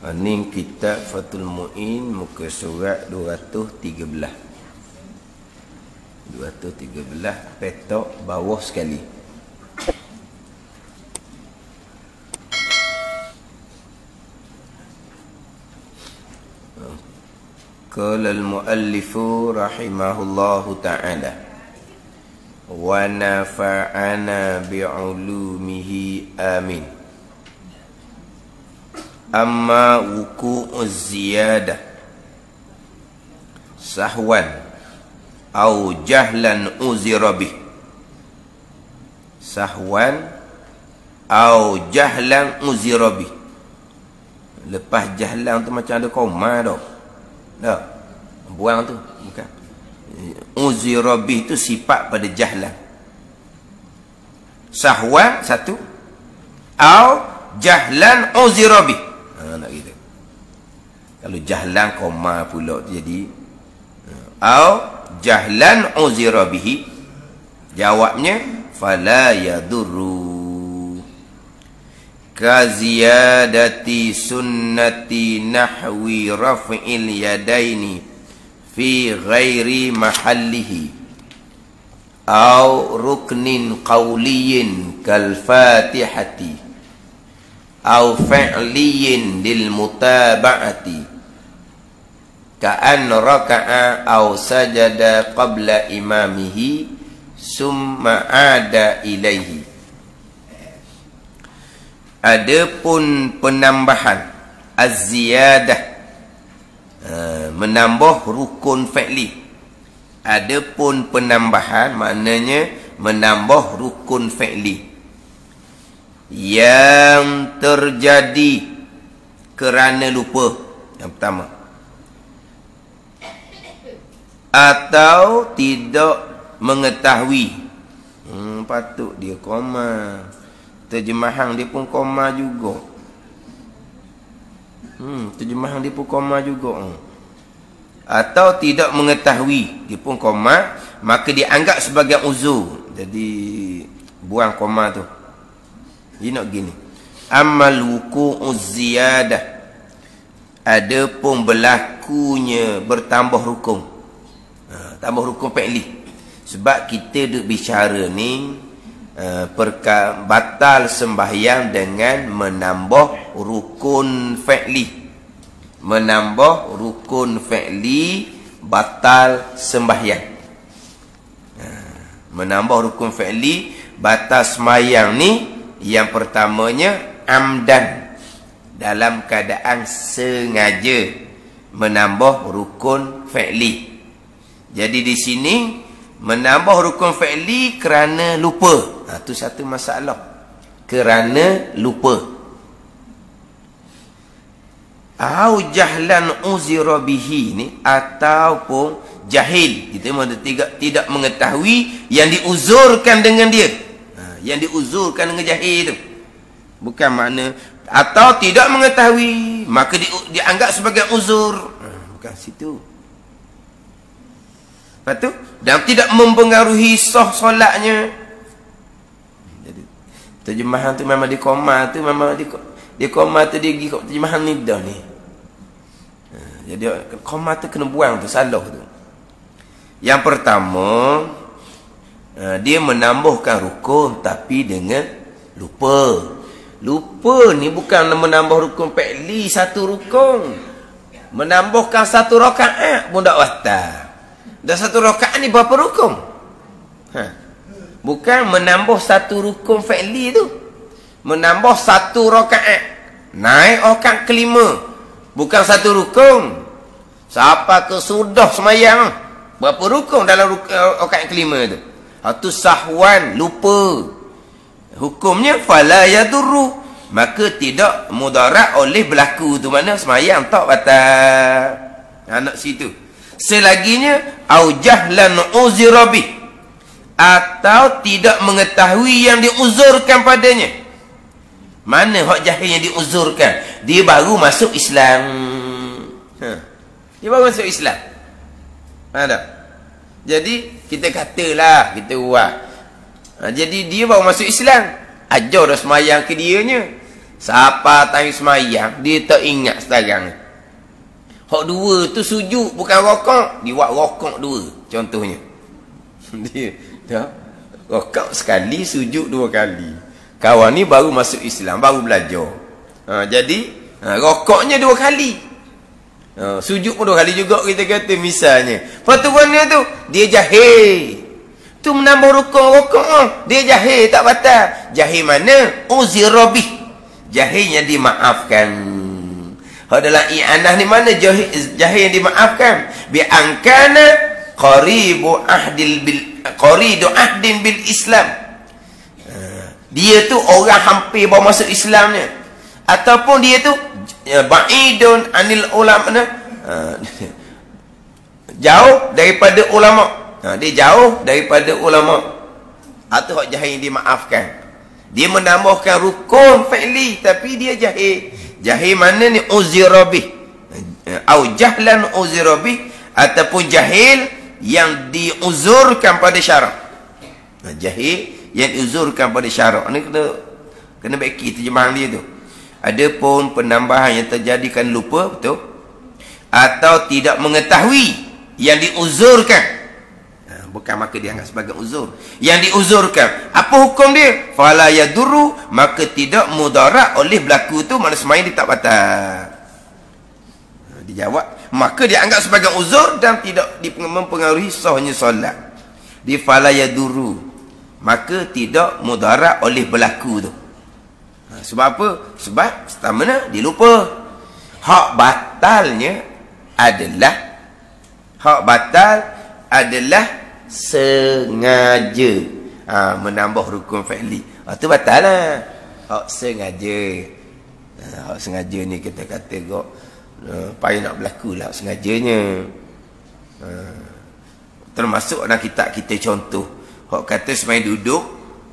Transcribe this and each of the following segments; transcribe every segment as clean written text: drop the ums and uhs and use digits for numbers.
Ini kitab Fathul Mu'in muka surat 213. 213 petok bawah sekali. Qala al-muallifu rahimahullahu ta'ala wa nafa'ana bi'ulumihi amin. Amma wuku'uz ziyadah sahwan au jahlan uzira bih. Sahwan au jahlan uzira bih. Lepas jahlan tu macam ada koma dah. Dah. Buang tu, bukan. Uzira bih tu sifat pada jahlan. Sahwan satu, au jahlan uzira bih. Nak gitu. Kalau jahlan koma pula tu jadi au jahlan uzira bihi, jawabnya fala yadurru ka ziyadati sunnati nahwi raf'il yadaini fi ghairi mahallihi au ruknin qawliyin kal fatihati au fi'liyin lil mutaba'ati ka'an raka'a au sajada qabla imamihi summa ada ilaihi. Adapun penambahan az-ziyadah, menambah rukun fi'li. Adapun penambahan maknanya menambah rukun fi'li yang terjadi kerana lupa, yang pertama, atau tidak mengetahui. Patut dia koma, terjemahan dia pun koma juga. Terjemahan dia pun koma juga. Atau tidak mengetahui, dia pun koma, maka dianggap sebagai uzur. Jadi buang koma tu. Dia nak gini. Amal wuku'uz ziyadah, adapun berlakunya bertambah rukun. Tambah rukun fi'li. Sebab kita duk bicara ni batal sembahyang dengan menambah rukun fi'li. Menambah rukun fi'li batal sembahyang. Menambah rukun fi'li batal sembahyang ni, yang pertamanya amdan, dalam keadaan sengaja menambah rukun fi'li. Jadi di sini menambah rukun fi'li kerana lupa. Itu satu masalah. Kerana lupa. Au jahlan uzira bihi ni, ataupun jahil, kita tidak mengetahui yang diuzurkan dengan dia. Yang diuzurkan dengan jahil tu. Bukan makna atau tidak mengetahui maka dianggap sebagai uzur. Bukan situ. Lepas tu, dan tidak mempengaruhi sah solatnya. Jadi terjemahan tu memang di koma tu, memang di koma tu dia pergi terjemahan nidah ni. Jadi koma tu kena buang tu, salah tu. Yang pertama, dia menambahkan rukun tapi dengan lupa. Lupa ni bukan menambah rukun fi'li satu rukun. Menambahkan satu rakaat pun tak batal. Dan satu rakaat ni berapa rukun? Bukan menambah satu rukun fi'li tu. Menambah satu rakaat. Naik rakaat kelima. Bukan satu rukun. Siapa ke sudah semayang? Berapa rukun dalam rakaat kelima tu? Itu sahwan, lupa. Hukumnya fala yadurru, maka tidak mudarat oleh berlaku tu. Mana semayang tak batal. Nak situ. Selaginya au jahlan uzira bih, atau tidak mengetahui yang diuzurkan padanya. Mana hak jahil yang diuzurkan? Dia baru masuk Islam. Dia baru masuk Islam. Ada. Jadi kita katalah, kita buat. Jadi dia baru masuk Islam. Ajar dah semayang ke dianya. Siapa time semayang, dia tak ingat sekarang. Hak dua tu sujud, bukan rokok. Dia buat rokok dua, contohnya. Dia tak? Rokok sekali, sujud dua kali. Kawan ni baru masuk Islam, baru belajar. Jadi, rokoknya dua kali. Sujud pun dua kali juga kita kata misalnya. Lepas tu tu, dia jahil. Tu menambah rukun-rukun. Dia jahil tak batal. Jahil mana? Uzirabih. Jahil yang dimaafkan. Dalam i'anah ni mana jahil yang dimaafkan? Bi'angkana qaridu ahdin bil Islam. Dia tu orang hampir baru masuk Islamnya. Ataupun dia tu ba'idun anil ulama. Jauh daripada ulama. Dia jauh daripada ulama. Atau hak jahil yang dimaafkan. Dia menambahkan rukun fi'li tapi dia jahil. Jahil mana ni? Uzirabih. Au jahlan uzirabih. Ataupun jahil yang diuzurkan pada syarak. Jahil yang diuzurkan pada syarak. Ni kena baiki terjemahan dia tu. Adapun penambahan yang terjadikan lupa, betul? Atau tidak mengetahui yang diuzurkan. Bukan maka dia anggap sebagai uzur. Yang diuzurkan. Apa hukum dia? Fala yadurru, maka tidak mudarat oleh berlaku tu, mana semaya dia tak batal. Dijawab, maka dia anggap sebagai uzur dan tidak mempengaruhi sahnya solat. Di fala yadurru, maka tidak mudarat oleh berlaku tu. Sebab apa? Sebab pertamanya dia lupa. Hak batalnya adalah sengaja menambah rukun fi'li. Itu batal lah. Hak sengaja. Hak sengaja ni kita kata kok payah nak berlaku lah sengajanya. Termasuk dalam kitab kita contoh. Hak kata semai duduk,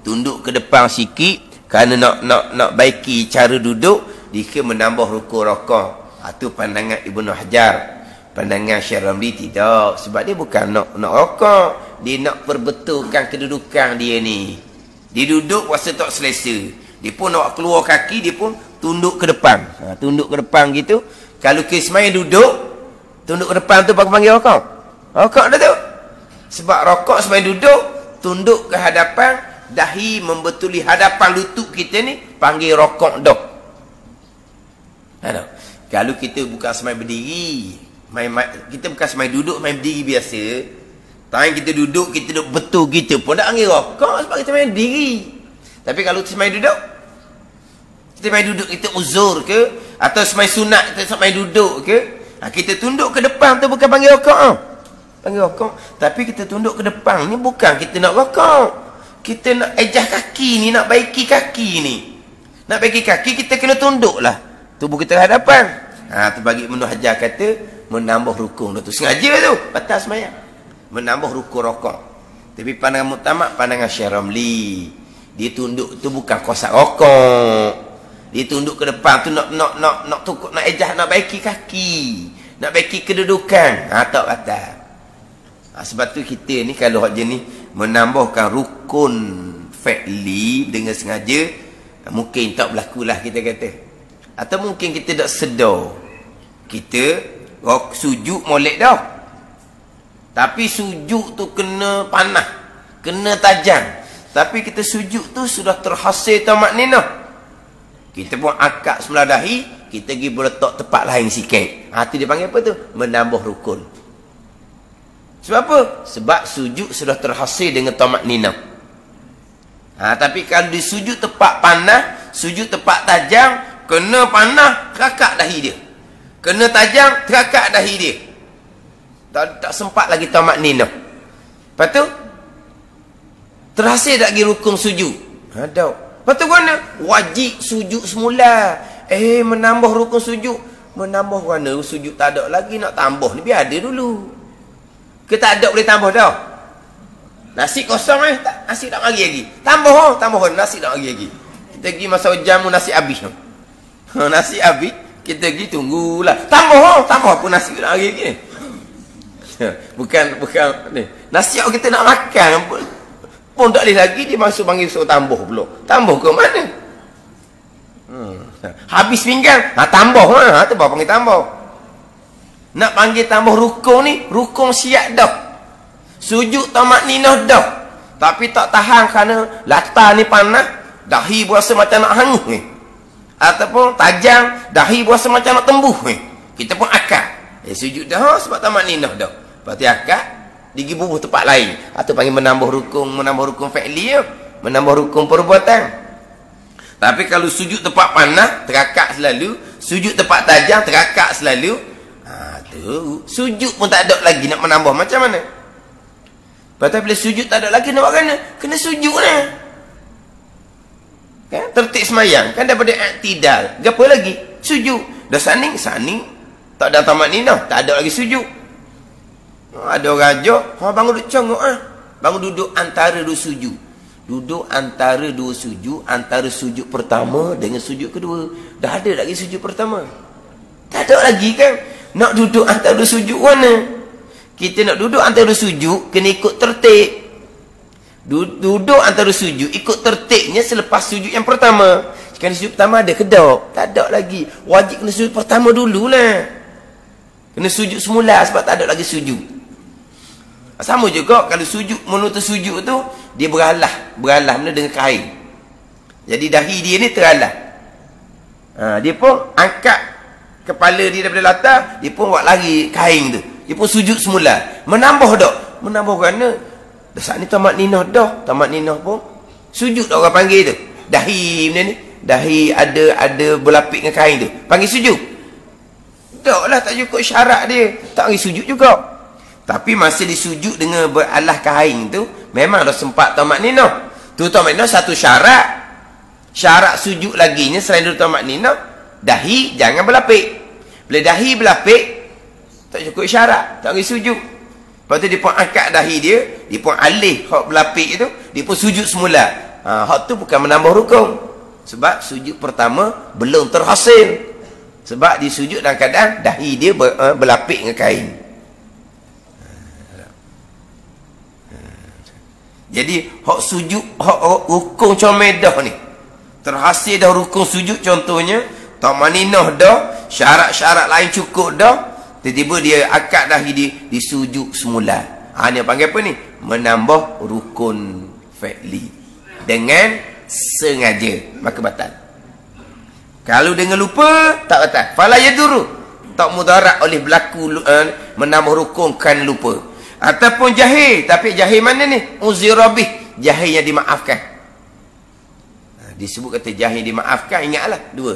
tunduk ke depan sikit kerana nak baiki cara duduk, dia menambah rukun rokok. Itu pandangan Ibnu Hajar. Pandangan Syekh Ramli tidak. Sebab dia bukan nak rokok. Dia nak perbetulkan kedudukan dia ni. Dia duduk rasa tak selesa. Dia pun nak keluar kaki, dia pun tunduk ke depan. Tunduk ke depan gitu. Kalau kismai duduk, tunduk ke depan tu bagi panggil rokok. Rokok dah tu. Sebab rokok semai duduk, tunduk ke hadapan, dahi membetuli hadapan lutut kita ni, panggil rokok dah. Kalau kita bukan semai berdiri, kita bukan semai duduk, main berdiri biasa. Tangan kita duduk betul kita pun tak panggil rokok sebab kita main berdiri. Tapi kalau semai duduk, kita uzur ke, atau semai sunat kita semai duduk ke, kita tunduk ke depan tu bukan panggil rokok. Panggil rokok. Tapi kita tunduk ke depan ni bukan kita nak rokok. Kita nak ejah kaki ni, nak baiki kaki ni. Nak baiki kaki kita kena tunduk lah. Tubuh kita ke hadapan. Tu bagi Ibnu Hajar kata menambah rukun tu. Sengaja tu batal sembahyang. Menambah rukun rokok. Tapi pandangan muktamad, pandangan Syekh Ramli, dia tunduk tu bukan kosak rokok. Dia tunduk ke depan tu nak tukuk, nak ejah, nak baiki kaki, nak baiki kedudukan. Tak batal. Sebab tu kita ni kalau hak jenis menambahkan rukun fi'li dengan sengaja, mungkin tak berlakulah kita kata. Atau mungkin kita tak sedar. Kita sujud molek dah. Tapi sujud tu kena panah, kena tajam. Tapi kita sujud tu sudah terhasil tamakninah. Kita pun akak sebelah dahi, kita pergi berletak tempat lain sikit. Itu dia panggil apa tu? Menambah rukun. Sebab apa? Sebab sujud sudah terhasil dengan tamakninah. Tapi kalau di sujud tempat panah, sujud tempat tajam, kena panah, terakak dahi dia. Kena tajam, terakak dahi dia. Tak sempat lagi tamakninah. Lepas tu terhasil tak lagi rukun sujud. Tak. Lepas tu mana? Wajib sujud semula. Menambah rukun sujud. Menambah mana? Sujud tak ada lagi, nak tambah ni biar ada dulu. Kita tak ada boleh tambah dah. Nasi kosong nasi tak lagi. Tambah nasi tak lagi. Kita pergi masa jam nasi habis. Nasi habis, kita pergi tunggulah. Tambah apa nasi tak lagi. Bukan ni. Nasi yang kita nak makan pun tak boleh lagi, dia masuk panggil suruh tambah pula. Tambah ke mana? Habis pinggang, tambah lah. Tu baru panggil tambah. Nak panggil tambah rukun ni, rukun siap dah. Sujud tamak ninah dah. Tapi tak tahan kerana latar ni panas, dahi berasa macam nak hangus ni. Ataupun tajam, dahi berasa macam nak tembus ni. Kita pun akad. Sujud dah sebab tamak ninah dah. Lepas tu akad, digi bubuh tempat lain. Atau panggil menambah rukun fi'li, menambah rukun perbuatan. Tapi kalau sujud tempat panas, terakak selalu. Sujud tempat tajam, terakak selalu. Tu sujud pun tak ada lagi nak menambah. Macam mana? Lepas tu bila sujud tak ada lagi nak buat kena? Kena sujud lah. Kan? Tertib semayang. Kan daripada i'tidal. Apa lagi? Sujud. Dah saning. Tak ada tamat ninah. Tak ada lagi sujud. Ada orang ajak. Bangun duduk congok lah. Bangun duduk antara dua sujud. Duduk antara dua sujud, antara sujud pertama dengan sujud kedua. Dah ada lagi sujud pertama. Tak ada lagi kan? Nak duduk antara dua sujud mana? Kita nak duduk antara dua sujud, kena ikut tertib. Duduk antara sujud, ikut tertibnya selepas sujud yang pertama. Kan sujud pertama ada kedok? Tak ada lagi. Wajib kena sujud pertama dululah. Kena sujud semula sebab tak ada lagi sujud. Sama juga kalau sujud, menutup sujud tu, dia beralah benda dengan kain. Jadi dahi dia ni teralah. Dia pun angkat kepala dia daripada latar, dia pun buat lari kain tu. Dia pun sujud semula. Menambah tak? Menambah kerana dah saat ni tamat ninah dah. Tamat ninah pun sujud tak orang panggil tu. Dahi benda ni. Dahi ada berlapik dengan kain tu. Panggil sujud. Tak lah, tak cukup syarat dia. Tak panggil sujud juga. Tapi masa disujud dengan beralah kain tu, memang dah sempat tamat ninah. Tu tamat ninah satu syarat. Syarat sujud laginya selain dulu tamat ninah, dahi jangan berlapik. Bila dahi berlapik, tak cukup syarat. Tak pergi sujud. Lepas tu dia pun angkat dahi dia pun alih hak berlapik tu, dia pun sujud semula. Hak tu bukan menambah rukun. Sebab sujud pertama belum terhasil. Sebab dia sujud dalam keadaan dahi dia berlapik dengan kain. Jadi hak sujud, hak rukun comedah ni terhasil dah rukun sujud, contohnya tamanninah dah, syarat-syarat lain cukup dah, tiba-tiba dia akad dahi dia disujud semula. Ni panggil apa ni? Menambah rukun fi'li dengan sengaja, maka batal. Kalau dengan lupa tak batal. Fala yaduru, tak mudarat oleh berlaku menambah rukun kan lupa. Ataupun jahil, tapi jahil mana ni? Uzirabih, jahil yang dimaafkan. Disebut kata jahil dimaafkan, ingatlah dua.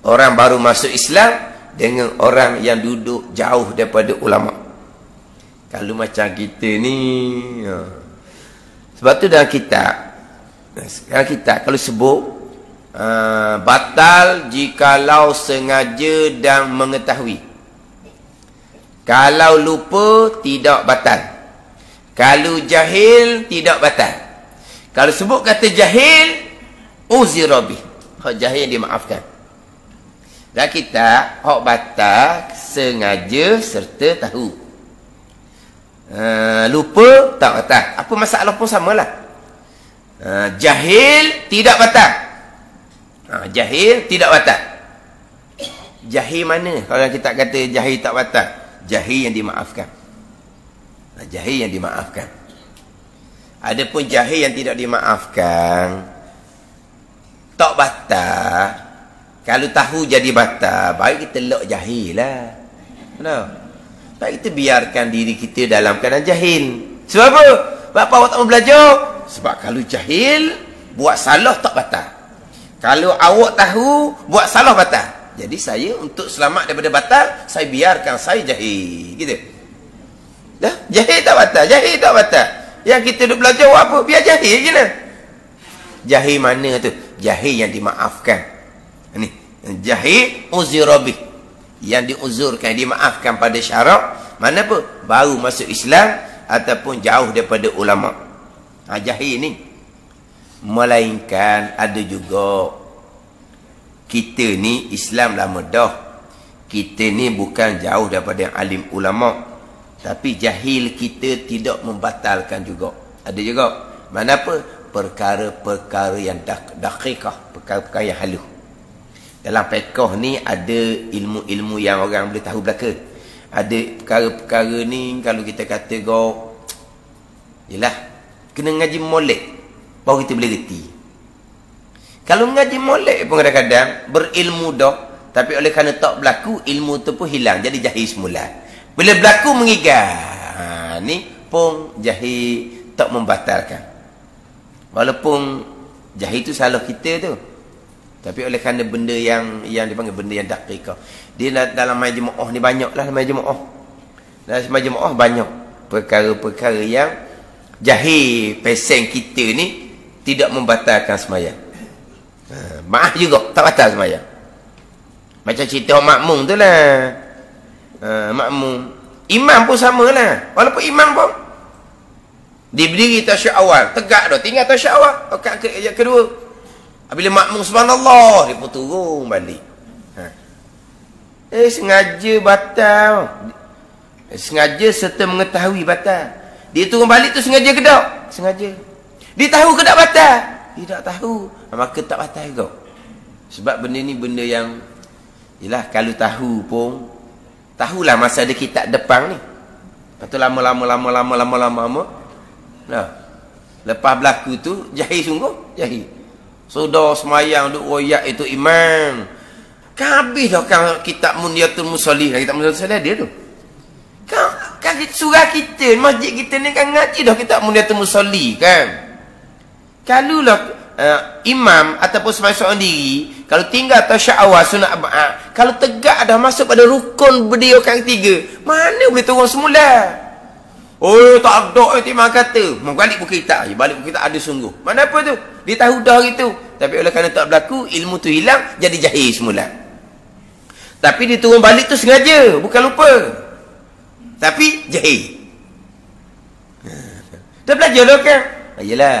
Orang baru masuk Islam dengan orang yang duduk jauh daripada ulama. Kalau macam kita ni, sebab tu dalam kitab kalau sebut batal jikalau sengaja dan mengetahui. Kalau lupa, tidak batal. Kalau jahil, tidak batal. Kalau sebut kata jahil, uzirabih. Hak jahil dimaafkan. Dan kita, hak batal, sengaja serta tahu. Lupa, tak batal. Apa masalah pun samalah. Jahil, tidak batal. Jahil, tidak batal. Jahil mana? Kalau kita kata jahil tak batal. Jahil yang dimaafkan. Jahil yang dimaafkan. Adapun jahil yang tidak dimaafkan, tak batal. Kalau tahu jadi batal, baik kita lok jahil lah. Kenapa? Baik kita biarkan diri kita dalam keadaan jahil. Sebab apa? Sebab apa awak tak mau belajar? Sebab kalau jahil, buat salah tak batal. Kalau awak tahu, buat salah batal. Jadi saya untuk selamat daripada batal, saya biarkan saya jahil. Gitu. Dah, jahil tak batal, jahil tak batal. Yang kita duk belajar apa? Biar jahil je lah. Jahil mana tu? Jahil yang dimaafkan. Ni, jahil uzirabih. Yang diuzurkan, dimaafkan pada syarak. Mana apa? Baru masuk Islam ataupun jauh daripada ulama. Jahil ni. Melainkan ada juga kita ni Islam lama dah. Kita ni bukan jauh daripada alim ulama. Tapi jahil kita tidak membatalkan juga. Ada juga. Mana apa? Perkara-perkara yang daqiqah, perkara-perkara yang halus. Dalam fiqh ni ada ilmu-ilmu yang orang boleh tahu belaka. Ada perkara-perkara ni kalau kita kata yalah, kena ngaji molek baru kita boleh reti. Kalau ngaji molek pun kadang-kadang berilmu dah, tapi oleh kerana tak berlaku, ilmu tu pun hilang, jadi jahil semula. Bila berlaku mengigat, ni pun jahil tak membatalkan. Walaupun jahil tu salah kita tu, tapi oleh kerana benda yang dipanggil benda yang daqiqah. Dia dalam majmu'ah ni banyaklah majmu'ah. Dalam majmu'ah banyak perkara-perkara yang jahil pesen kita ni tidak membatalkan sembahyang. Maaf juga tak batal sembahyang. Macam cerita makmum tu lah. Makmum. Imam pun samalah. Walaupun imam pun dia berdiri tasyahud awal, tegak dah, tinggal tasyahud awal, rakaat kedua. Bila makmum subhanallah, dia pun turun balik. Sengaja batal. Sengaja serta mengetahui batal. Dia turun balik tu sengaja ke tak? Sengaja. Dia tahu ke tak batal? Tidak tahu. Maka tak batal juga. Sebab benda ni benda yang yelah, kalau tahu pun tahulah masa ada kitab depan ni. Lepas tu lama-lama nah, lepas berlaku tu jahil sungguh, jahil. Sudah semayang duk royak itu imam. Kan habis dah kan kitab Munyatul Musallin. Kitab Munyatul Musallin dia tu. Kan surah kita, masjid kita ni kan ngaji dah kitab Munyatul Musallin kan. Kalau lah imam ataupun seorang diri, kalau tinggal tasyahud awal sunat abad, kalau tegak dah masuk pada rukun berdiri rakaat ketiga, mana boleh turun semula? Oh, tak ada imam kata. Balik buku kitab. Balik buku kitab ada sungguh. Mana apa tu? Dia tahu dah gitu. Tapi oleh kerana tak berlaku, ilmu tu hilang, jadi jahil semula. Tapi dia turun balik tu sengaja, bukan lupa. Tapi jahil. Dia belajar lah kan? Yalah,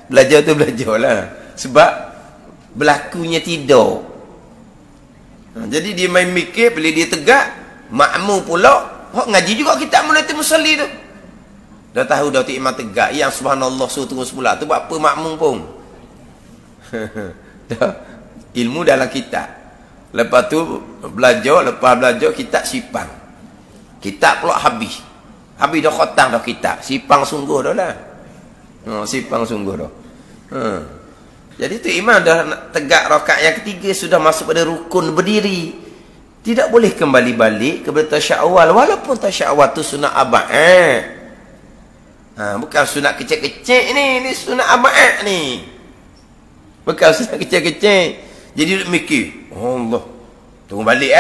belajar tu belajar lah. Sebab berlakunya tidak. Jadi dia main mikir, bila dia tegak, makmum pula, ngaji juga kitab Munyatul Musallin tu. Dah tahu dah tu imam tegak, yang subhanallah suruh turun semula tu buat apa makmum pun. Dah ilmu dalam kitab. Lepas tu lepas belajar kitab sipang. Kitab pula habis dah khatam dah kitab. Sipang sungguh dah lah. Sipang sungguh dah. Jadi tu imam dah tegak rakaat yang ketiga, sudah masuk pada rukun berdiri. Tidak boleh kembali balik kepada tasyahud awal, walaupun tasyahud awal tu sunat abad. Bukan sunat kecil-kecil ni sunat abad ni. Bukan sunat kecil-kecil. Jadi duduk mikir, Allah, turun balik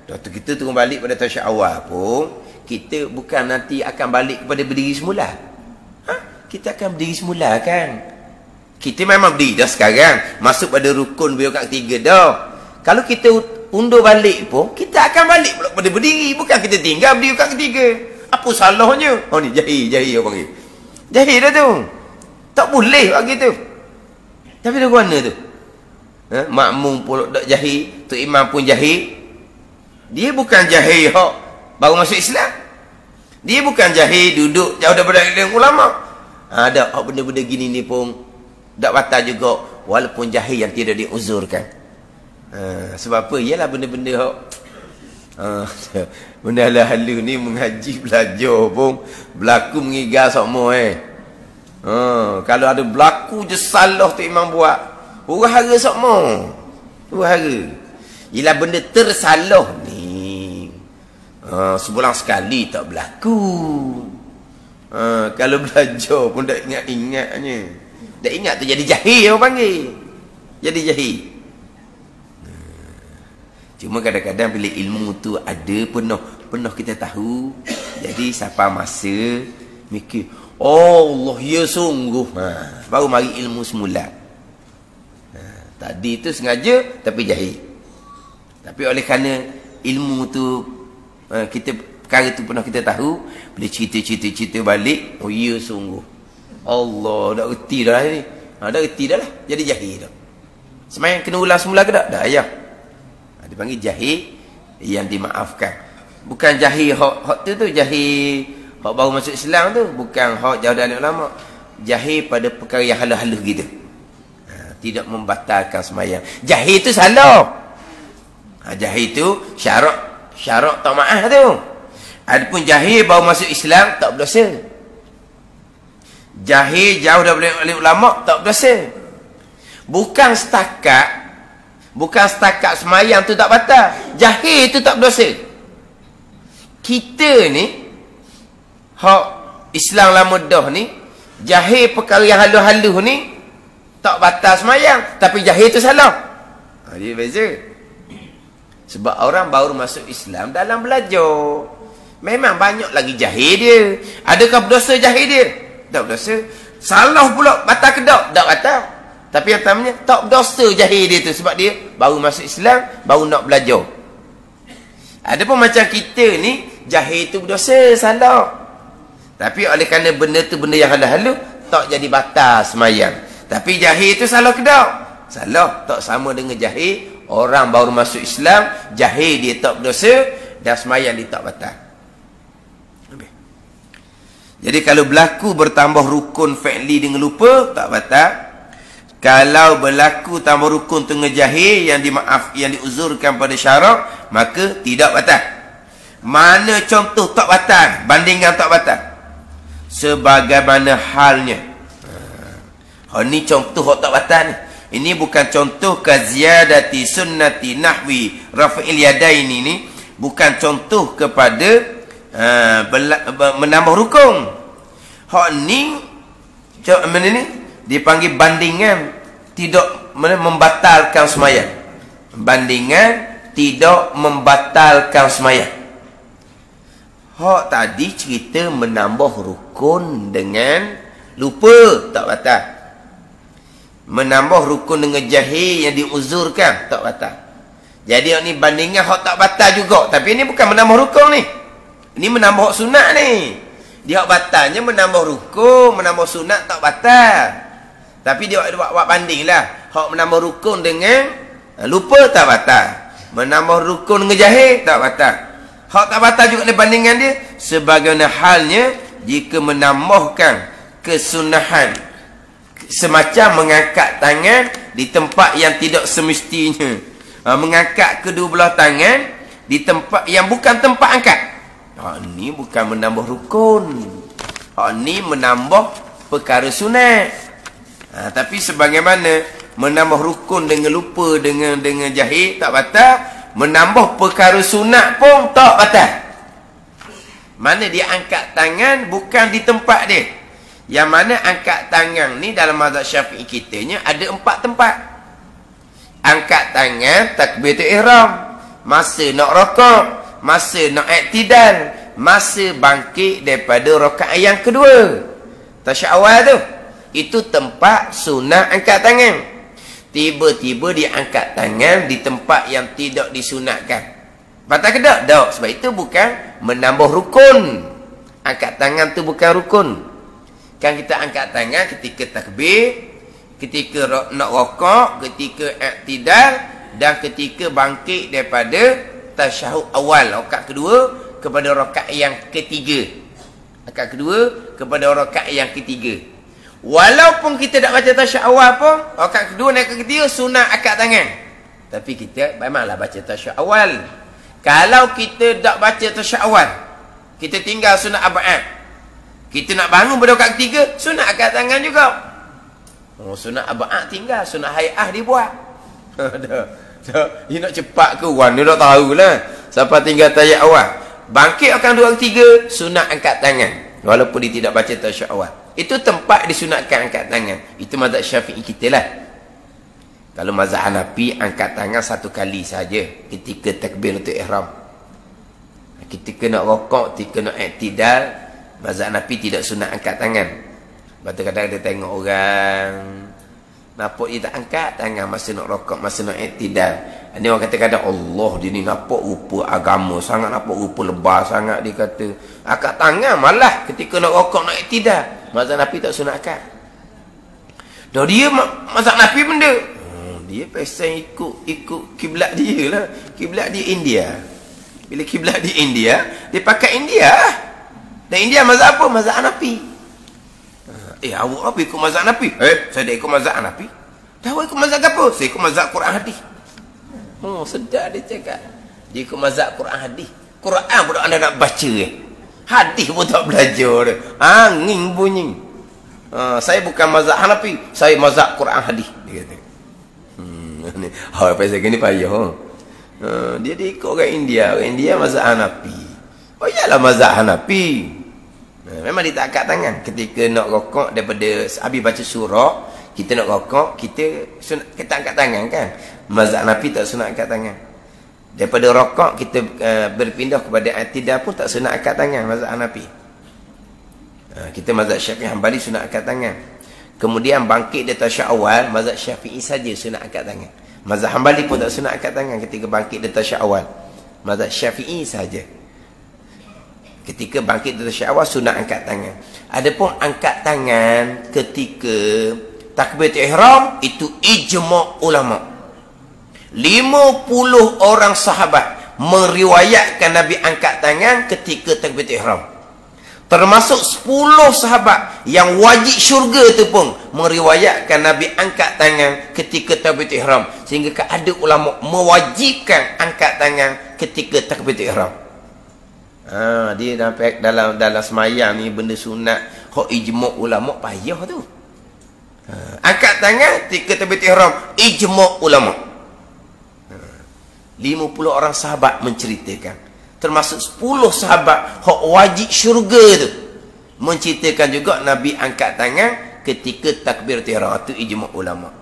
dah tu kita turun balik pada tasyahud awal pun, kita bukan nanti akan balik kepada berdiri semula. Kita akan berdiri semula kan. Kita memang berdiri dah sekarang, masuk pada rukun rakaat ketiga dah. Kalau kita undur balik pun, kita akan balik pula pada berdiri, bukan kita tinggal berdiri rakaat ketiga. Apa salahnya? Ni jahil orang panggil. Jahil dah tu. Tak boleh buat gitu. Tapi dah mana tu? Makmum pun tak jahil, tu imam pun jahil. Dia bukan jahil hak baru masuk Islam. Dia bukan jahil duduk jauh daripada ilmu ulama. Ada hak benda-benda gini ni pun tak batal juga, walaupun jahil yang tidak diuzurkan. Sebab apa? Ialah benda-benda hak benda hala-hala ni mengaji belajar pun berlaku mengigal semua kalau ada berlaku je salah tu imam buat, huru-hara semua. Huru-hara. Ialah benda tersalah ni. Sebulan sekali tak berlaku. Kalau belajar pun tak ingat-ingatnya. Tak ingat tu jadi jahil orang panggil. Jadi jahil. Cuma kadang-kadang bila ilmu tu ada penuh kita tahu, jadi siapa masa mikir, Allah ya sungguh, baru mari ilmu semula. Tadi tu sengaja tapi jahil. Tapi oleh kerana ilmu tu kita perkara tu pernah kita tahu, bila cerita balik, oh ya sungguh, Allah dah reti dah ni. Dah reti dah lah, jadi jahil dah. Semayang kena ulang semula ke tak? Dah ayah. Dipanggil jahil yang dimaafkan. Bukan jahil hak tu jahil hak baru masuk Islam tu, bukan hak jauh dari ulama. Jahil pada perkara yang halus-halus gitu. Tidak membatalkan semayang. Jahil tu salah. Jahil tu syarak tak maaf tu. Adapun jahil baru masuk Islam tak berdosa. Jahil jauh daripada ulama tak berdosa. Bukan setakat semayang tu tak batal. Jahil tu tak berdosa. Kita ni hak Islam lama dah ni, jahil perkara yang halus-halus ni tak batal semayang, tapi jahil tu salah. Dia beza. Sebab orang baru masuk Islam dalam belajar. Memang banyak lagi jahil dia. Adakah berdosa jahil dia? Tak berdosa. Salah pula batal ke tak? Tak batal. Tapi yang tamanya tak berdosa jahil dia tu, sebab dia baru masuk Islam, baru nak belajar. Adapun macam kita ni, jahil tu berdosa, salah. Tapi oleh kerana benda tu benda yang halus-halus, tak jadi batal semayang. Tapi jahil tu salah ke tak? Salah. Tak sama dengan jahil orang baru masuk Islam, jahil dia tak berdosa dan semayang dia tak batal. Jadi kalau berlaku bertambah rukun fi'li dengan lupa, tak batal. Kalau berlaku tambah rukun tengah jahil yang diuzurkan pada syarak, maka tidak batal. Mana contoh tak batal? Bandingan tak batal. Sebagaimana halnya. Ini contoh tak batal ni. Ini bukan contoh kaziyadati sunnati nahwi raf'il yadaini ni. Bukan contoh kepada menambah rukun. Hak ni dipanggil bandingan tidak membatalkan semayang. Bandingan tidak membatalkan semayang. Hak tadi cerita menambah rukun dengan lupa, tak batal. Menambah rukun dengan jahil yang diuzurkan, tak batal. Jadi hak ni bandingan hak tak batal juga. Tapi ini bukan menambah rukun ni. Ini menambah hak sunat ni. Dia hak batalnya menambah rukun, menambah sunat tak batal. Tapi dia buat banding lah. Hak menambah rukun dengan lupa tak batal. Menambah rukun dengan jahil tak batal. Hak tak batal juga ni bandingan dia. Sebagaimana halnya jika menambahkan kesunahan. Semacam mengangkat tangan di tempat yang tidak semestinya. Mengangkat kedua belah tangan di tempat yang bukan tempat angkat. Ini bukan menambah rukun. Ini menambah perkara sunat. Tapi sebagaimana menambah rukun dengan lupa dengan jahil tak batal, menambah perkara sunat pun tak batal. Mana dia angkat tangan bukan di tempat dia. Yang mana angkat tangan ni dalam mazhab Syafi'i kitanya ada 4 tempat. Angkat tangan takbiratul ihram, masa nak rakaat, masa nak i'tidal, masa bangkit daripada rakaat yang kedua. Tasyahud awal tu. Itu tempat sunat angkat tangan. Tiba-tiba dia angkat tangan di tempat yang tidak disunatkan. Batal ke tak? Tak. Sebab itu bukan menambah rukun. Angkat tangan tu bukan rukun. Kan kita angkat tangan ketika takbir, ketika nak rakaat, ketika i'tidal dan ketika bangkit daripada tasyahud awal, rakaat kedua kepada rakaat yang ketiga. Rakaat kedua kepada rakaat yang ketiga. Walaupun kita tak baca tasyahud awal pun, rakaat kedua dan ketiga sunat angkat tangan. Tapi kita memanglah baca tasyahud awal. Kalau kita tak baca tasyahud awal, kita tinggal sunat ab'ad. Kita nak bangun pada rakaat ketiga, sunat angkat tangan juga. Sunat ab'ad tinggal, sunat hay'ah dibuat. Dia nak cepat ke wan, dia tak tahulah. Sampai tinggal tasyahud awal. Bangkit akan dua ketiga, sunat angkat tangan. Walaupun dia tidak baca tasyahud awal. Itu tempat disunatkan angkat tangan. Itu mazhab Syafi'i kita lah. Kalau mazhab Hanafi, angkat tangan 1 kali saja ketika takbiratul ihram. Ketika nak rakaat, ketika nak i'tidal, mazhab Hanafi tidak sunat angkat tangan. Lepas tu kadang kita tengok orang nampak dia tak angkat tangan masa nak rakaat, masa nak i'tidal. Ini orang kata kadang Allah dia ni nampak rupa agama sangat, nampak rupa lebah sangat. Dia kata angkat tangan malah ketika nak rakaat, nak i'tidal. Mazhab Hanafi tak sunat angkat. Dah dia mazhab Hanafi benda. Dia pasal ikut kiblat dia lah. Kiblat dia India. Bila kiblat di India, dia pakai India. Dan India mazhab apa? Mazhab Hanafi. Awak apa ikut mazhab Hanafi? Saya dah ikut mazhab Hanafi. Dah awak ikut mazhab apa? Saya ikut mazhab Quran hadis. Oh, sedap dia cakap. Dia ikut mazhab Quran hadis. Quran pun anda nak baca. Hadis pun tak belajar dia. Angin bunyi. Saya bukan mazhab Hanafi, saya mazhab Quran hadis, dia kata. Pasal ni payah. Dia ikut orang India. Orang India mazhab Hanafi. Oh iyalah mazhab Hanafi. Memang dia tak angkat tangan. Ketika nak rokok daripada habis baca surah, kita nak rokok, kita angkat tangan kan. Mazhab Hanafi tak sunat angkat tangan. Daripada rokok kita berpindah kepada i'tidal pun tak sunat angkat tangan mazhab Hanafi. Kita mazhab Syafi'i Hanbali sunat angkat tangan. Kemudian bangkit dari tasyahud awal, mazhab Syafi'i saja sunat angkat tangan. Mazhab Hanbali pun tak sunat angkat tangan ketika bangkit dari tasyahud awal. Mazhab Syafi'i saja. Ketika bangkit dari tasyahud awal sunat angkat tangan. Adapun angkat tangan ketika takbiratul ihram itu ijma' ulama. 50 orang sahabat meriwayatkan Nabi angkat tangan ketika takbiratul ihram. Termasuk 10 sahabat yang wajib syurga tu pun meriwayatkan Nabi angkat tangan ketika takbiratul ihram. Sehingga ada ulama mewajibkan angkat tangan ketika takbiratul ihram. Dia dalam semayang ni benda sunat hak ijma' ulama payah tu. Angkat tangan ketika takbiratul ihram ijma' ulama. 50 orang sahabat menceritakan, termasuk 10 sahabat hak wajib syurga tu menceritakan juga Nabi angkat tangan ketika takbiratul ihram. Itu ijma' ulama.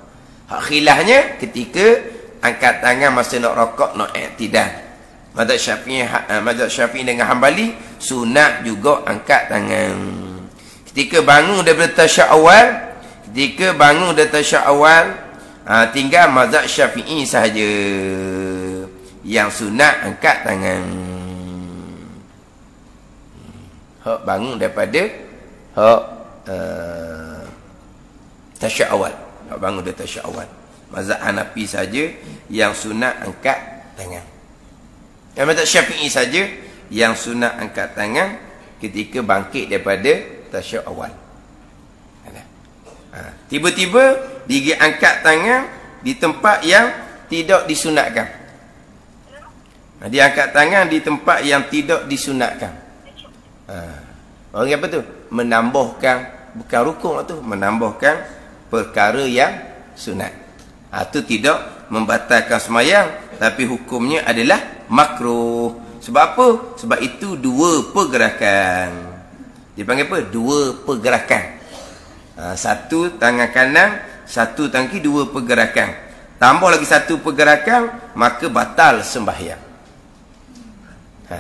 Hak khilafnya ketika angkat tangan masa nak rokok, nak i'tidal. Mazhab Syafi'i dengan Hanbali sunat juga angkat tangan ketika bangun daripada tasyahud awal. Ketika bangun dari tasyahud awal, tinggal mazhab Syafi'i sahaja yang sunat angkat tangan. Hak bangun daripada hak tasyahud awal. Hak bangun dari tasyahud awal. Mazhab Hanafi saja yang sunat angkat tangan. Yang mazhab Syafi'i saja yang sunat angkat tangan ketika bangkit daripada tasyahud awal. Tiba-tiba dia angkat tangan di tempat yang tidak disunatkan. Dia angkat tangan di tempat yang tidak disunatkan. Orang apa tu? Menambahkan, bukan rukun tu, menambahkan perkara yang sunat. Itu tidak membatalkan semayang, tapi hukumnya adalah makruh. Sebab apa? Sebab itu dua pergerakan. Dipanggil apa? Dua pergerakan. Satu tangan kanan, satu tangan kiri, dua pergerakan. Tambah lagi satu pergerakan, maka batal sembahyang.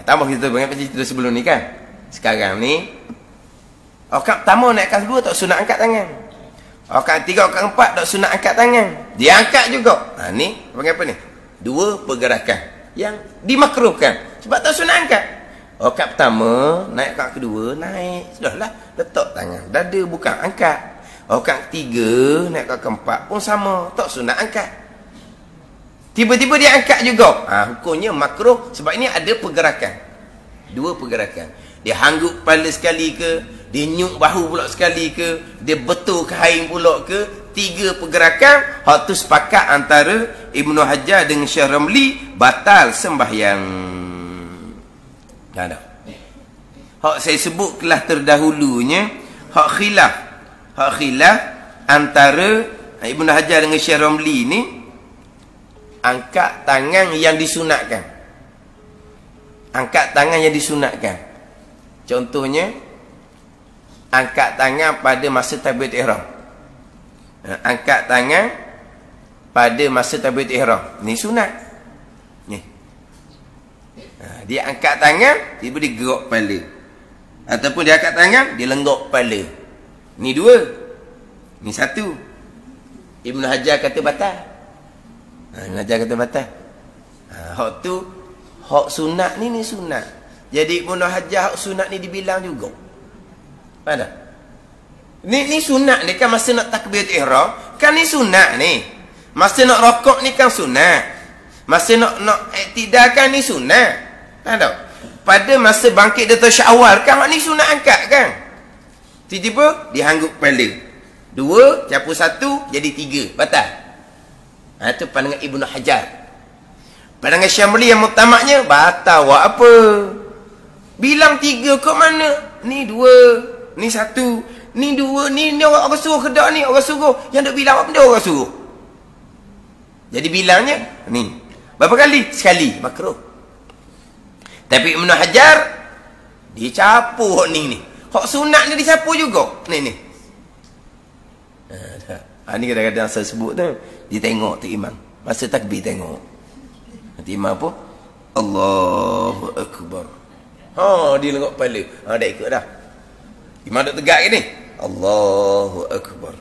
Tambah kita cerita sebelum ni kan. Sekarang ni rakaat pertama naikkan kedua tak sunat angkat tangan. Rakaat 3, rakaat 4 tak sunat angkat tangan. Dia angkat juga. Ni panggil apa ni? Dua pergerakan yang dimakruhkan sebab tak sunat angkat. Rakaat pertama naik, rakaat kedua naik, sudahlah letak tangan dada, bukan angkat. Rakaat ketiga naik, rakaat keempat pun sama, tak sunat angkat. Tiba-tiba dia angkat juga. Hukumnya makruh sebab ini ada pergerakan. Dua pergerakan. Dia hanggup kepala sekali ke, dia nyuk bahu pula sekali ke, dia betul kain pula ke. 3 pergerakan. Hak tu sepakat antara Ibnu Hajar dengan Syekh Ramli, batal sembahyang. Dah. Hak saya sebut kelas terdahulunya hak khilaf antara Ibnu Hajar dengan Syekh Ramli ni, angkat tangan yang disunatkan. Angkat tangan yang disunatkan. Contohnya, angkat tangan pada masa takbiratul ihram. Angkat tangan pada masa takbiratul ihram. Ni sunat. Ni. Dia angkat tangan, tiba dia gerak kepala. Ataupun dia angkat tangan, dia lenggok kepala. Ni dua. Ni satu. Ibnu Hajar kata batal. Ibnu Hajar kata batal. Hak tu, hak sunat ni sunat. Jadi Ibnu Hajar hak sunat ni dibilang juga. Faham tak? Ni sunat ni kan masa nak takbiratul ihram, kan ni sunat ni. Masa nak rokok ni kan sunat. Masa nak i'tidal kan ni sunat. Faham tak? Pada masa bangkit dari tasyahud awal kan ni sunat angkat kan. Tiba-tiba dihanggup kepala. 2 campur 1 jadi 3, batal. Itu pandangan Ibnu Hajar. Pandangan Syamli yang mutamaknya batal buat apa? Bilang 3 kok mana? Ni 2, ni 1, ni 2, ni orang suruh kedak ni, orang suruh. Yang duk bilang apa benda orang suruh? Jadi bilangnya ni. Berapa kali? Sekali, makruh. Tapi Ibn Hajar dia capu ni. Hak sunat ni dicapu juga. Ni. Ni kadang-kadang saya sebut tu, dia tengok tu imam. Masa takbir tengok. Nanti imam apa? Allahu Akbar. Dia lengok kepala. Dah ikut dah. Imam duk tegak ni. Allahu Akbar.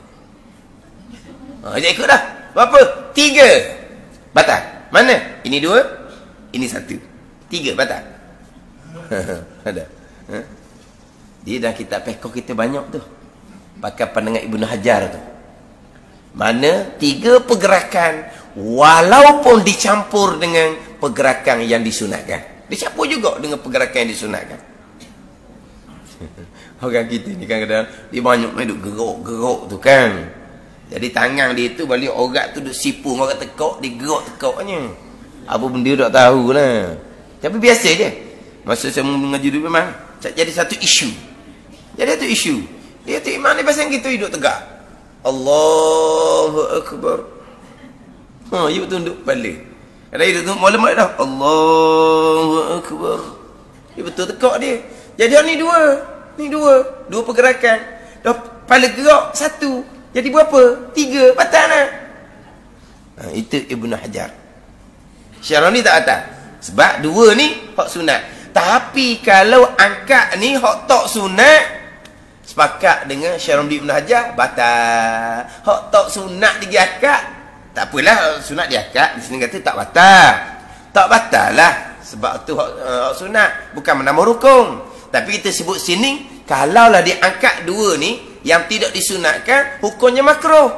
Dia ikut dah. Berapa? 3. Batal. Mana? Ini 2, ini 1. 3 batal. Ada. Dia dalam kitab fiqh kita banyak tu. Pakai pandangan Ibnu Hajar tu. Mana 3 pergerakan walaupun dicampur dengan pergerakan yang disunatkan. Dicampur juga dengan pergerakan yang disunatkan. Orang kita ni kadang-kadang dia banyak main duk gerok-gerok tu kan. Jadi tangan dia tu balik orang tu duk sipu orang tekak, dia gerak-tekaknya. Apa benda tak tahulah. Tapi biasa je. Masa saya mengaji dulu memang jadi satu isu. Jadi satu isu. Dia tu imam ni pasal gitu hidup tegak. Allahu Akbar. Ya betul duduk balik. Kadang hidup tu malam dah. Allahu Akbar. Dia betul tekak dia. Jadi ni 2. Ni 2 pergerakan. Dah kepala gerak 1. Jadi berapa? 3. Batal lah. Itu Ibn Hajar. Syarani tak batal. Sebab 2 ni hak sunat. Tapi kalau angkat ni hak tak sunat, sepakat dengan Syarani Ibn Hajar, batal. Hak tak sunat diangkat, tak apalah, sunat diangkat. Di sini kata tak batal. Tak batal lah. Sebab tu hak sunat. Bukan menambah rukun. Tapi kita sebut sini, kalaulah diangkat 2 ni, yang tidak disunatkan, hukumnya makruh.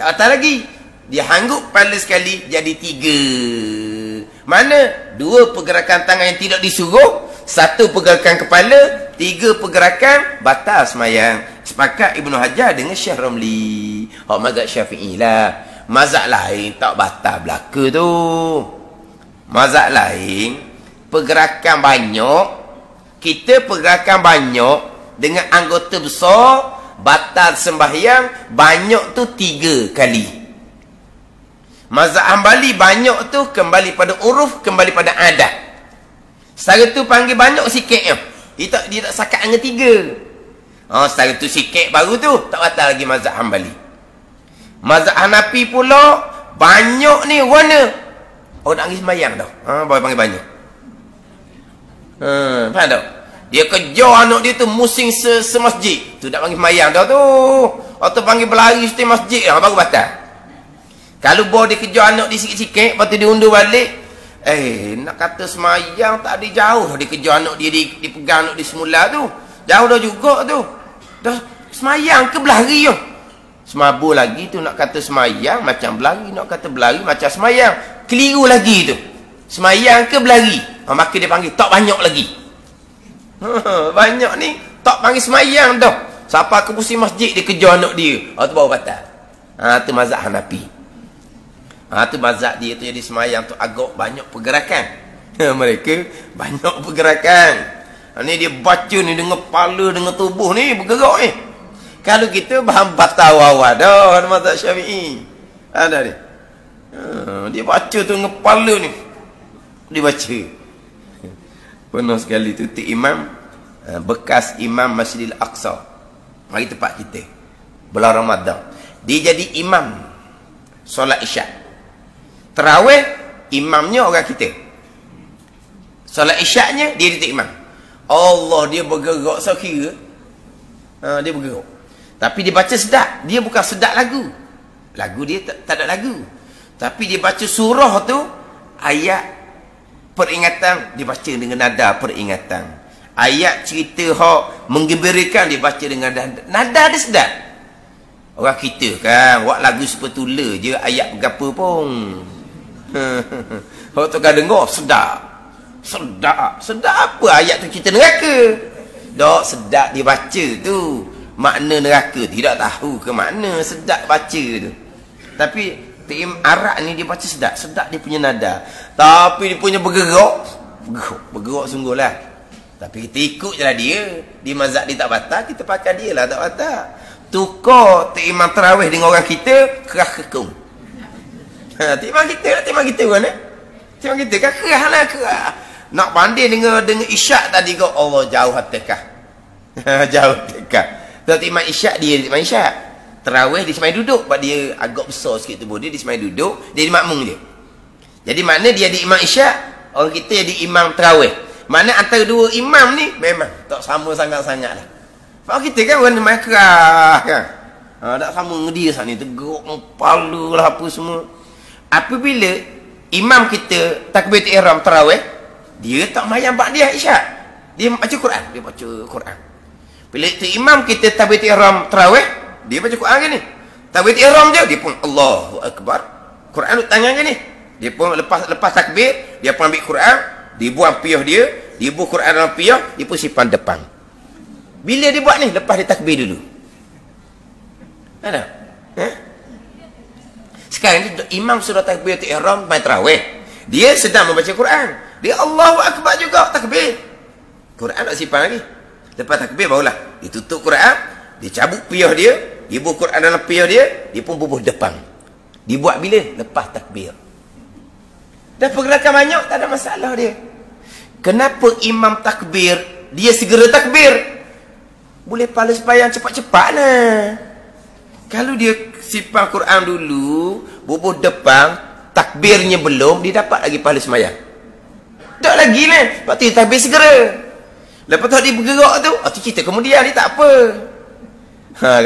Tak batal lagi. Dia hanggup kepala sekali, jadi 3. Mana? 2 pergerakan tangan yang tidak disuruh, 1 pergerakan kepala, 3 pergerakan, batal semayang. Sepakat Ibnu Hajar dengan Syekh Ramli. Hak mazhab Syafi'i lah. Mazhab lain tak batal belaka tu. Mazhab lain, pergerakan banyak, kita pergerakan banyak, dengan anggota besar, batal sembahyang, banyak tu 3 kali. Mazhab Hambali banyak tu kembali pada uruf, kembali pada adat. Setara tu panggil banyak sikit. Dia tak sakat dengan 3. Setara tu sikit baru tu, tak batal lagi mazhab Hambali. Mazhab Hanafi pula, banyak ni warna. Nak pergi sembahyang tau. Baru panggil banyak. Faham tak? Dia kejar anak dia tu musing semasjid. Tu tak panggil semayang dah tu. Atau panggil berlari setiap masjid lah, baru batal. Kalau bawa dia kejar anak dia sikit-sikit, lepas tu dia undur balik. Nak kata semayang tak ada jauh. Dia kejar anak dia, dia pegang anak dia semula tu. Jauh dah juga tu. Dah semayang ke berlari tu? Semabur lagi tu nak kata semayang macam berlari. Nak kata berlari macam semayang. Keliru lagi tu. Semayang ke berlari? Maka dia panggil tak banyak lagi. Banyak ni tak panggil semayang dah. Siapa ke pusing masjid dia kejar anak dia, tu baru batal. Tu mazhab Hanafi. Tu mazhab dia tu jadi semayang tu agak banyak pergerakan. Mereka banyak pergerakan. Ni dia baca ni dengan kepala, dengan tubuh ni bergerak ni. Kalau kita bahan batal awal dah mazhab Syafi'i. Ada dia. Dia baca tu dengan kepala ni. Dia baca. Pernah sekali tu imam, bekas imam Masjidil Aqsa, mari tempat kita, bulan Ramadan, dia jadi imam solat isyak. Tarawih imamnya orang kita, solat isyaknya dia jadi imam. Allah, dia bergerak sekira. Dia bergerak, tapi dia baca sedap. Dia bukan sedap lagu dia tak ada lagu, tapi dia baca surah tu, ayat peringatan, dia baca dengan nada peringatan. Ayat cerita hak menggembirakan, dia baca dengan nada dia sedap. Orang kita kan buat lagu sepetula je, ayat berapa pun. Hak tu kan dengar sedap. Sedap apa ayat tu cerita neraka. Dok sedap dia baca tu. Makna neraka tidak tahu ke makna sedap baca tu. Tapi Arak ni dia baca sedap. Sedap dia punya nada. Tapi dia punya bergerak. Bergerak sungguh lah. Tapi kita ikut je lah dia. Di mazhab dia tak batal, kita pakai dia lah tak batal. Tukar imam tarawih dengan orang kita, kerah kekung. Imam kita kan Imam kita kan kerah lah kerah. Nak banding dengan isyak tadi kau, Allah jauh hatikah. Jauh hatikah. Tapi imam isyak dia imam isyak. Tarawih dia semai duduk. Sebab dia agak besar sikit tubuh dia semai duduk. Dia makmum je. Jadi makna dia di imam isyak, orang kita jadi imam tarawih. Mana antara dua imam ni memang tak sama sangat-sangat lah. Sebab kita kan orang main kerah kan. Tak sama dengan dia sana. Teguk kepala lah apa semua. Apabila imam kita takbir ihram tarawih, dia tak mayang ba'diyah isyak. Dia baca Quran. Dia baca Quran. Bila itu imam kita takbir ihram tarawih, dia baca Quran kan ni. Takbir ihram je, dia pun Allahu Akbar. Quran duduk tangan kan ni. Dia pun lepas takbir, dia pun ambil Quran. Dia buang piyah dia buang Quran dalam piyah, dia pun simpan depan. Bila dia buat ni? Lepas dia takbir dulu. Ada? Sekarang ni imam sudah takbir ihram main tarawih. Dia sedang membaca Quran. Dia Allahu Akbar juga takbir. Quran tak simpan lagi. Lepas takbir barulah dia tutup Quran, dia cabut piyah dia buang Quran dalam piyah dia pun bubuh depan. Dia buat bila? Lepas takbir. Dah pergerakan banyak, tak ada masalah dia. Kenapa imam takbir, dia segera takbir? Boleh pahala sembahyang cepat-cepat lah. Kalau dia simpan Quran dulu, bubuh depan, takbirnya belum, dia dapat lagi pahala sembahyang. Tak lagi lah. Lepas tu dia takbir segera. Lepas tu dia bergerak tu, itu cerita kemudian, dia tak apa.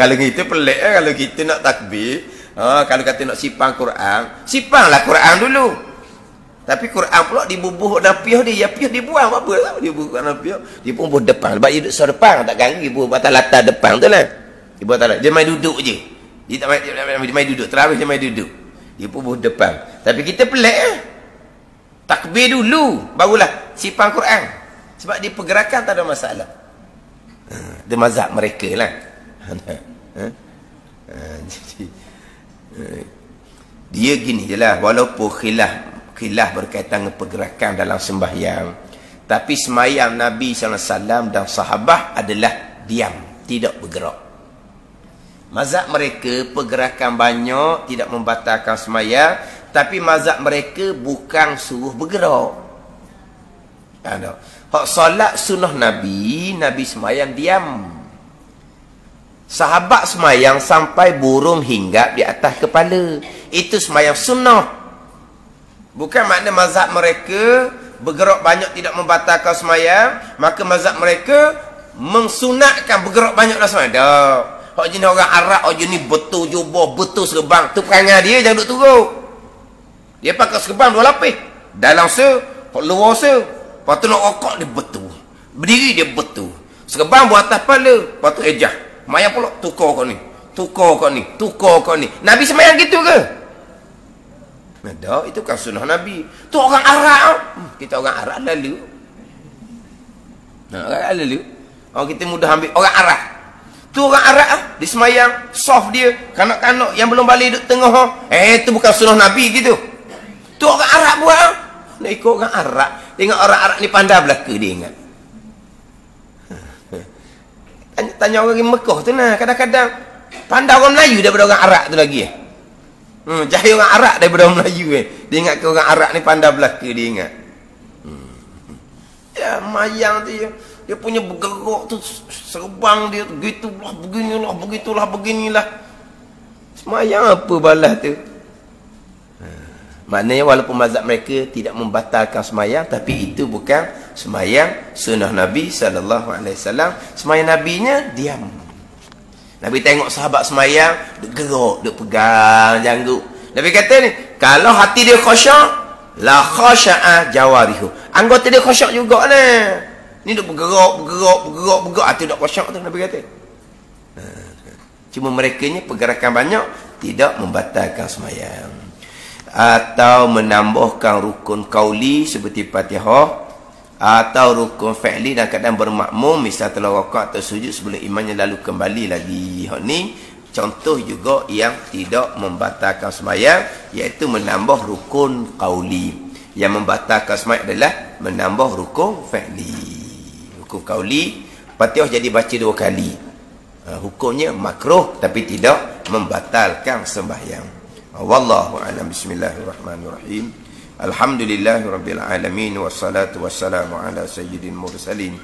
Kalau kita pelik lah, kalau kita nak takbir, kalau kata nak simpan Quran, simpanlah Quran dulu. Tapi Quran pula dibubuh dalam piyah dia. Piyah dia buang apa tak? Dia bubuh dalam piyah. Dia pun bubuh depan. Sebab dia duduk seorang depan. Tak ganggu. Dia bubuh batas latar depan tu lah. Dia bubuh atas. Dia main duduk je. Dia tak main duduk. Terawih dia main duduk. Dia pun bubuh depan. Tapi kita pelik takbir dulu. Barulah simpan Quran. Sebab dia pergerakan tak ada masalah. Dia mazhab mereka lah. Jadi dia gini je lah. Walaupun khilaf berkaitan dengan pergerakan dalam sembahyang, tapi sembahyang Nabi SAW dan sahabat adalah diam, tidak bergerak. Mazhab mereka pergerakan banyak tidak membatalkan sembahyang, tapi mazhab mereka bukan suruh bergerak. Hak solat sunnah Nabi sembahyang diam. Sahabat sembahyang sampai burung hinggap di atas kepala. Itu sembahyang sunnah. Bukan makna mazhab mereka bergerak banyak tidak membatalkan sembahyang, maka mazhab mereka mengsunatkan bergerak banyak dalam sembahyang. Dah. Hak jenis orang Arab, hak jenis betul jubah, betul serban, tu perangai dia jangan duk turun. Dia pakai serban dua lapis. Dalam hak luar lepas tu nak rokok dia betul. Berdiri dia betul. Serban buat atas kepala, lepas tu ejah. Mayang pula tukar kau ni. Tukar kau ni. Tukar kau ni. Nabi sembahyang gitu ke? Tak, itu kan sunnah Nabi. Tu orang Arab. Kita orang Arab lalu. Orang Arab lalu. Orang kita mudah ambil orang Arab. Tu orang Arab dia semayang soft dia. Kanak-kanak yang belum balik duduk tengah. Itu bukan sunnah Nabi gitu. Tu orang Arab buat. Nak ikut orang Arab. Tengok orang Arab ni pandai belaka dia ingat. Tanya orang di Mekah tu lah. Kadang-kadang pandai orang Melayu daripada orang Arab tu lagi. Jahil orang Arab daripada orang Melayu Dia ingat ke orang Arab ni pandai belaka dia ingat. Ya mayang tu dia punya bergerak tu serbang dia gitulah beginilah. Semayang apa balas tu? Maknanya walaupun mazhab mereka tidak membatalkan semayang, tapi itu bukan semayang sunnah Nabi SAW. Semayang Nabinya diam. Nabi tengok sahabat semayang, duk gerak, duk pegang janggut. Nabi kata ni, kalau hati dia khusyuk, la khasya'a jawarihu. Anggota dia khusyuk juga lah. Ni duk bergerak, hati duk khusyuk tu Nabi kata. Cuma mereka ni pergerakan banyak tidak membatalkan semayang. Atau menambahkan rukun qauli seperti Fatihah, atau rukun fi'li dan kadang bermakmum, misal telah rakaat atau sujud sebelum imamnya lalu kembali lagi. Hak ni contoh juga yang tidak membatalkan sembahyang, iaitu menambah rukun qauli. Yang membatalkan sembahyang adalah menambah rukun fi'li. Rukun qauli, Fatihah jadi baca 2 kali. Hukumnya makruh tapi tidak membatalkan sembahyang. Wallahu a'lam. Bismillahirrahmanirrahim. Alhamdulillahirabbil alamin wassalatu wassalamu ala sayyidil mursalin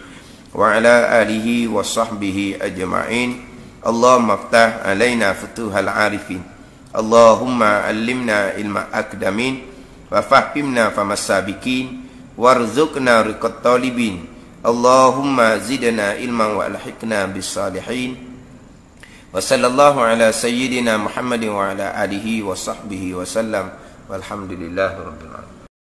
wa ala alihi wa sahbihi ajma'in. Allahumma aftah alaina futuhal arifin. Allahumma allimna ilma akdamin wa fahimna famasabikin warzuqna riqat talibin. Allahumma zidna ilman wa alhiqna bis salihin. Wa sallallahu ala sayyidina Muhammadin wa ala alihi wa sahbihi wa sallam. Walhamdulillahi rabbil alamin.